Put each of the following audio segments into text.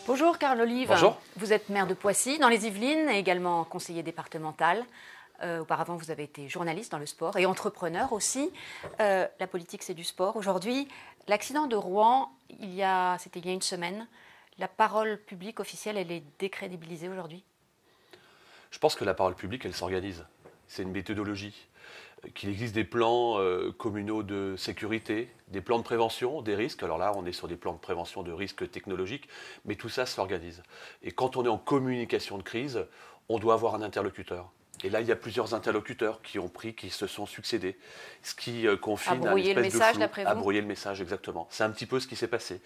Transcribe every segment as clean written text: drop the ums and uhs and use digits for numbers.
Bonjour Carl Olive. Bonjour. Vous êtes maire de Poissy, dans les Yvelines, et également conseiller départemental. Auparavant, vous avez été journaliste dans le sport et entrepreneur aussi. La politique, c'est du sport. Aujourd'hui, l'accident de Rouen, c'était il y a une semaine. La parole publique officielle, elle est décrédibilisée aujourd'hui? Je pense que la parole publique, elle s'organise. C'est une méthodologie. Qu'il existe des plans communaux de sécurité, des plans de prévention des risques. Alors là, on est sur des plans de prévention de risques technologiques, mais tout ça s'organise. Et quand on est en communication de crise, on doit avoir un interlocuteur. Et là, il y a plusieurs interlocuteurs qui se sont succédés, ce qui confine à une espèce de flou, à brouiller le message, exactement. C'est un petit peu ce qui s'est passé.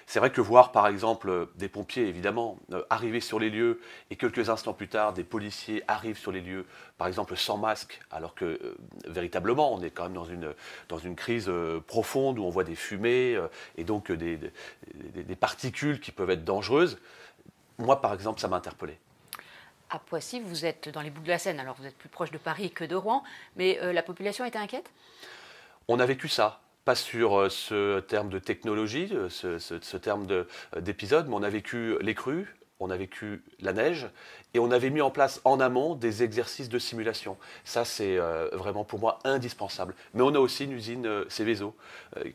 C'est vrai que voir, par exemple, des pompiers, évidemment, arriver sur les lieux, et quelques instants plus tard, des policiers arrivent sur les lieux, par exemple, sans masque, alors que, véritablement, on est quand même dans une crise profonde, où on voit des fumées, et donc des particules qui peuvent être dangereuses. Moi, par exemple, ça m'a interpellé. À Poissy, vous êtes dans les Bouches de la Seine, alors vous êtes plus proche de Paris que de Rouen, mais la population était inquiète? On a vécu ça, pas sur ce terme de technologie, ce terme d'épisode, mais on a vécu les crues, on a vécu la neige, et on avait mis en place en amont des exercices de simulation. Ça, c'est vraiment pour moi indispensable. Mais on a aussi une usine Céveso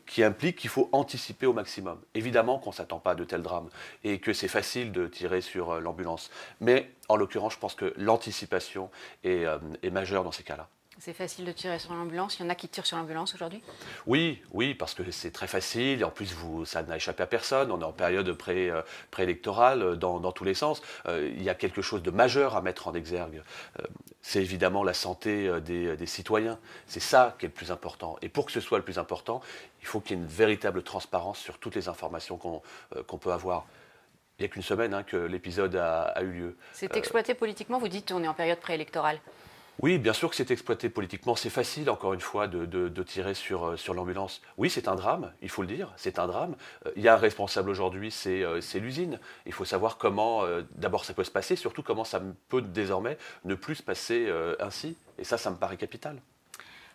qui implique qu'il faut anticiper au maximum. Évidemment qu'on ne s'attend pas à de tels drames et que c'est facile de tirer sur l'ambulance. Mais en l'occurrence, je pense que l'anticipation est majeure dans ces cas-là. C'est facile de tirer sur l'ambulance. Il y en a qui tirent sur l'ambulance aujourd'hui? Oui, parce que c'est très facile. Et en plus, ça n'a échappé à personne. On est en période préélectorale dans tous les sens. Il y a quelque chose de majeur à mettre en exergue. C'est évidemment la santé des citoyens. C'est ça qui est le plus important. Et pour que ce soit le plus important, il faut qu'il y ait une véritable transparence sur toutes les informations qu'on peut avoir. Il n'y a qu'une semaine que l'épisode a eu lieu. C'est exploité politiquement, vous dites on est en période préélectorale. Oui, bien sûr que c'est exploité politiquement. C'est facile, encore une fois, de tirer sur l'ambulance. Oui, c'est un drame, il faut le dire, c'est un drame. Il y a un responsable aujourd'hui, c'est l'usine. Il faut savoir comment, d'abord, ça peut se passer, surtout comment ça peut désormais ne plus se passer ainsi. Et ça me paraît capital.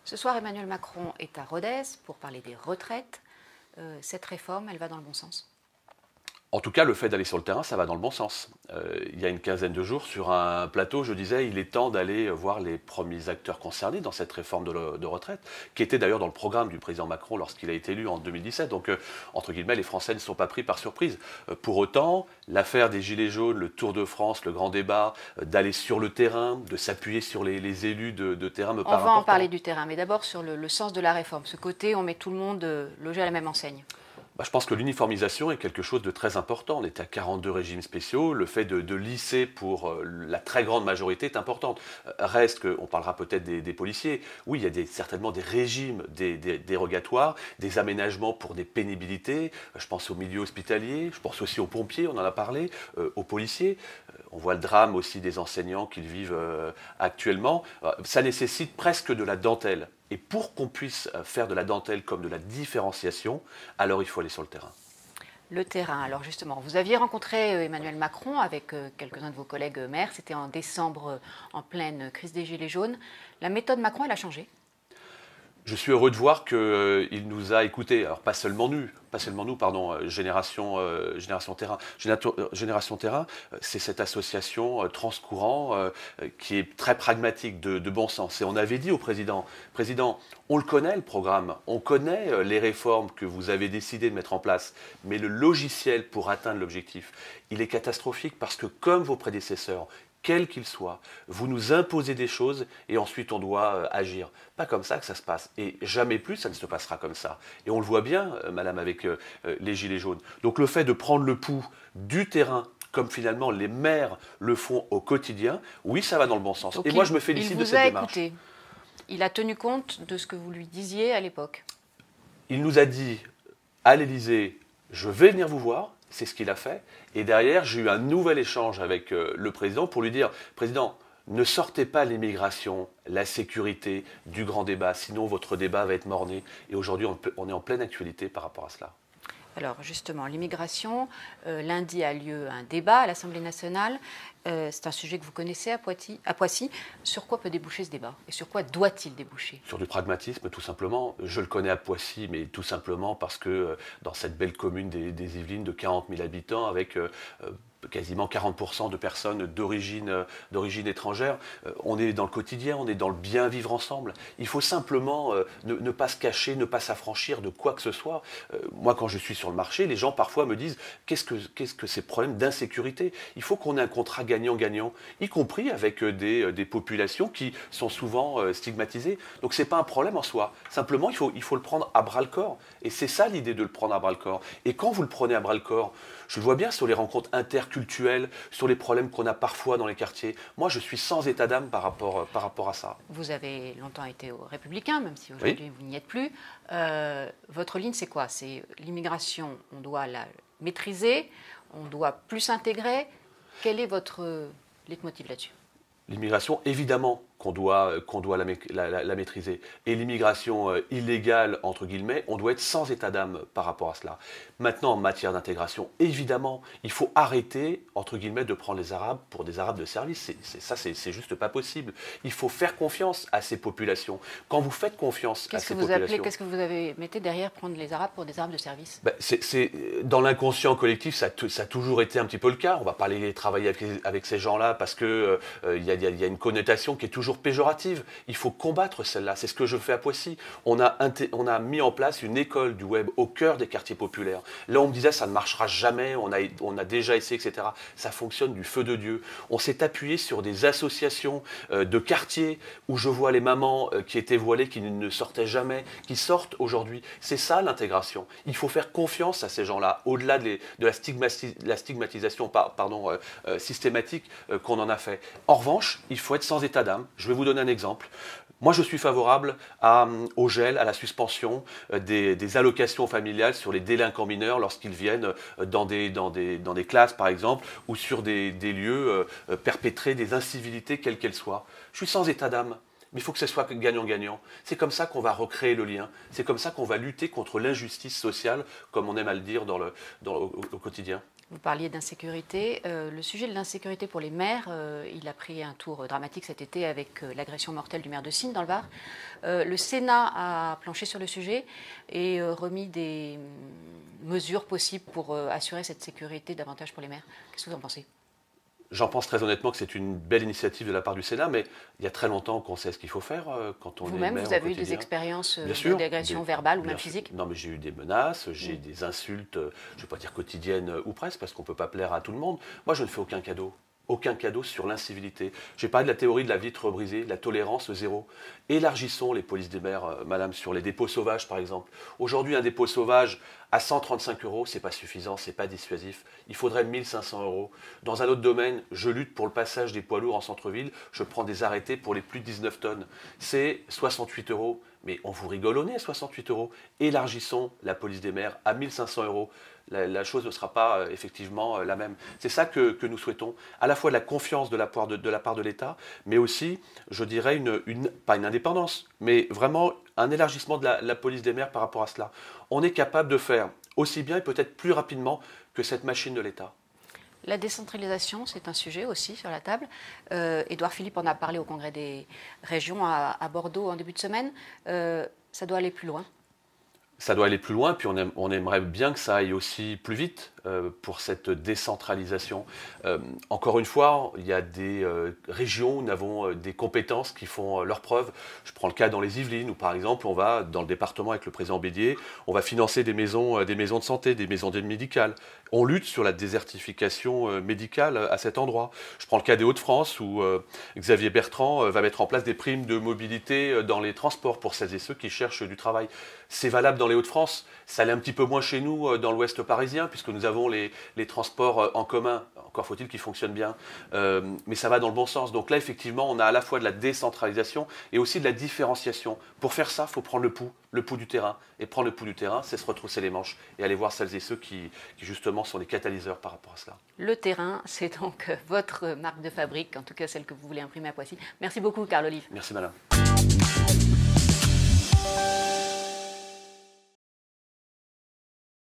Ce soir, Emmanuel Macron est à Rodez pour parler des retraites. Cette réforme, elle va dans le bon sens? En tout cas, le fait d'aller sur le terrain, ça va dans le bon sens. Il y a une quinzaine de jours, sur un plateau, je disais, il est temps d'aller voir les premiers acteurs concernés dans cette réforme de retraite, qui était d'ailleurs dans le programme du président Macron lorsqu'il a été élu en 2017. Donc, entre guillemets, les Français ne sont pas pris par surprise. Pour autant, l'affaire des Gilets jaunes, le Tour de France, le grand débat, d'aller sur le terrain, de s'appuyer sur les élus de terrain me paraît important. On va en parler du terrain, mais d'abord sur le sens de la réforme. Ce côté, on met tout le monde logé à la même enseigne. Je pense que l'uniformisation est quelque chose de très important. On est à 42 régimes spéciaux. Le fait de lisser pour la très grande majorité est important. Reste qu'on parlera peut-être des policiers. Oui, il y a certainement des régimes dérogatoires, des aménagements pour des pénibilités. Je pense au milieu hospitalier, je pense aussi aux pompiers, on en a parlé, aux policiers. On voit le drame aussi des enseignants qu'ils vivent actuellement. Ça nécessite presque de la dentelle. Et pour qu'on puisse faire de la dentelle comme de la différenciation, alors il faut aller sur le terrain. Le terrain, alors justement, vous aviez rencontré Emmanuel Macron avec quelques-uns de vos collègues maires, c'était en décembre, en pleine crise des Gilets jaunes. La méthode Macron, elle a changé? Je suis heureux de voir qu'il nous a écoutés. Alors pas seulement nous, Génération Terrain. Génération Terrain, c'est cette association transcourant qui est très pragmatique, de bon sens. Et on avait dit au président, on le connaît le programme, on connaît les réformes que vous avez décidé de mettre en place, mais le logiciel pour atteindre l'objectif, il est catastrophique parce que comme vos prédécesseurs, quel qu'il soit, vous nous imposez des choses et ensuite on doit agir. Pas comme ça que ça se passe. Et jamais plus ça ne se passera comme ça. Et on le voit bien, madame, avec les Gilets jaunes. Donc le fait de prendre le pouls du terrain, comme finalement les maires le font au quotidien, oui, ça va dans le bon sens. Donc et moi, je me félicite de cette démarche. Il vous a écouté. Il a tenu compte de ce que vous lui disiez à l'époque. Il nous a dit, à l'Élysée, je vais venir vous voir. C'est ce qu'il a fait. Et derrière, j'ai eu un nouvel échange avec le président pour lui dire, Président, ne sortez pas l'immigration, la sécurité du grand débat, sinon votre débat va être mort-né. Et aujourd'hui, on est en pleine actualité par rapport à cela. Alors justement, l'immigration, lundi a lieu un débat à l'Assemblée nationale. C'est un sujet que vous connaissez à Poissy. Sur quoi peut déboucher ce débat et sur quoi doit-il déboucher? Sur du pragmatisme, tout simplement. Je le connais à Poissy, mais tout simplement parce que dans cette belle commune des Yvelines de 40 000 habitants, avec quasiment 40% de personnes d'origine étrangère, on est dans le quotidien, on est dans le bien vivre ensemble. Il faut simplement ne pas se cacher, ne pas s'affranchir de quoi que ce soit. Moi, quand je suis sur le marché, les gens parfois me disent qu'est-ce que ces problèmes d'insécurité? Il faut qu'on ait un contrat gagnant-gagnant, y compris avec des populations qui sont souvent stigmatisées. Donc c'est pas un problème en soi. Simplement, il faut le prendre à bras-le-corps. Et c'est ça l'idée de le prendre à bras-le-corps. Et quand vous le prenez à bras-le-corps, je le vois bien sur les rencontres interculturelles, sur les problèmes qu'on a parfois dans les quartiers. Moi, je suis sans état d'âme par rapport à ça. Vous avez longtemps été Républicain, même si aujourd'hui Oui. vous n'y êtes plus. Votre ligne, c'est quoi? C'est l'immigration, on doit la maîtriser, on doit plus intégrer. Quel est votre leitmotiv là-dessus? L'immigration, évidemment qu'on doit la maîtriser. Et l'immigration illégale, entre guillemets, on doit être sans état d'âme par rapport à cela. Maintenant, en matière d'intégration, évidemment, il faut arrêter, entre guillemets, de prendre les Arabes pour des Arabes de service. C'est juste pas possible. Il faut faire confiance à ces populations. Quand vous faites confiance à ces populations... Qu'est-ce que vous mettez derrière prendre les Arabes pour des Arabes de service? Dans l'inconscient collectif, ça a toujours été un petit peu le cas. On ne va pas aller travailler avec ces gens-là parce qu'il y a une connotation qui est toujours péjorative. Il faut combattre celle-là. C'est ce que je fais à Poissy. On a mis en place une école du web au cœur des quartiers populaires. Là, on me disait ça ne marchera jamais, on a déjà essayé, etc. Ça fonctionne du feu de Dieu. On s'est appuyé sur des associations de quartiers où je vois les mamans qui étaient voilées, qui ne sortaient jamais, qui sortent aujourd'hui. C'est ça l'intégration. Il faut faire confiance à ces gens-là, au-delà de la stigmatisation systématique qu'on en a fait. En revanche, il faut être sans état d'âme. Je vais vous donner un exemple. Moi, je suis favorable au gel, à la suspension des allocations familiales sur les délinquants mineurs lorsqu'ils viennent dans des classes, par exemple, ou sur des lieux perpétrer des incivilités, quelles qu'elles soient. Je suis sans état d'âme. Mais il faut que ce soit gagnant-gagnant. C'est comme ça qu'on va recréer le lien. C'est comme ça qu'on va lutter contre l'injustice sociale, comme on aime à le dire au quotidien. Vous parliez d'insécurité. Le sujet de l'insécurité pour les maires, il a pris un tour dramatique cet été avec l'agression mortelle du maire de Signes dans le Var. Le Sénat a planché sur le sujet et remis des mesures possibles pour assurer cette sécurité davantage pour les maires. Qu'est-ce que vous en pensez? J'en pense très honnêtement que c'est une belle initiative de la part du Sénat, mais il y a très longtemps qu'on sait ce qu'il faut faire quand on est maire. Vous-même, vous avez eu des expériences d'agression verbale ou même physique? Non, mais j'ai eu des menaces, j'ai des insultes, je ne vais pas dire quotidiennes ou presque, parce qu'on ne peut pas plaire à tout le monde. Moi, je ne fais aucun cadeau. Aucun cadeau sur l'incivilité. J'ai parlé de la théorie de la vitre brisée, de la tolérance zéro. Élargissons les polices des maires, madame, sur les dépôts sauvages, par exemple. Aujourd'hui, un dépôt sauvage à 135 €, c'est pas suffisant, c'est pas dissuasif. Il faudrait 1 500 €. Dans un autre domaine, je lutte pour le passage des poids lourds en centre-ville. Je prends des arrêtés pour les plus de 19 tonnes. C'est 68 €. Mais on vous rigole au nez à 68 €. Élargissons la police des maires à 1 500 €. La chose ne sera pas effectivement la même. C'est ça que nous souhaitons, à la fois de la confiance de la part de l'État, mais aussi, je dirais, pas une indépendance, mais vraiment un élargissement de la police des maires par rapport à cela. On est capable de faire aussi bien et peut-être plus rapidement que cette machine de l'État. La décentralisation, c'est un sujet aussi sur la table. Édouard Philippe en a parlé au Congrès des régions à Bordeaux en début de semaine. Ça doit aller plus loin. Ça doit aller plus loin, puis on aimerait bien que ça aille aussi plus vite pour cette décentralisation. Encore une fois, il y a des régions où nous avons des compétences qui font leurs preuves. Je prends le cas dans les Yvelines, où par exemple, on va, dans le département avec le président Bédier, on va financer des maisons de santé, des maisons d'aide médicale. On lutte sur la désertification médicale à cet endroit. Je prends le cas des Hauts-de-France, où Xavier Bertrand va mettre en place des primes de mobilité dans les transports pour celles et ceux qui cherchent du travail. C'est valable dans les Hauts-de-France, ça l'est un petit peu moins chez nous dans l'ouest parisien, puisque nous avons les transports en commun, encore faut-il qu'ils fonctionnent bien, mais ça va dans le bon sens. Donc là, effectivement, on a à la fois de la décentralisation et aussi de la différenciation. Pour faire ça, il faut prendre le pouls du terrain. Et prendre le pouls du terrain, c'est se retrousser les manches et aller voir celles et ceux qui justement sont les catalyseurs par rapport à cela. Le terrain, c'est donc votre marque de fabrique, en tout cas celle que vous voulez imprimer à Poissy. Merci beaucoup, Carl Olive. Merci, madame.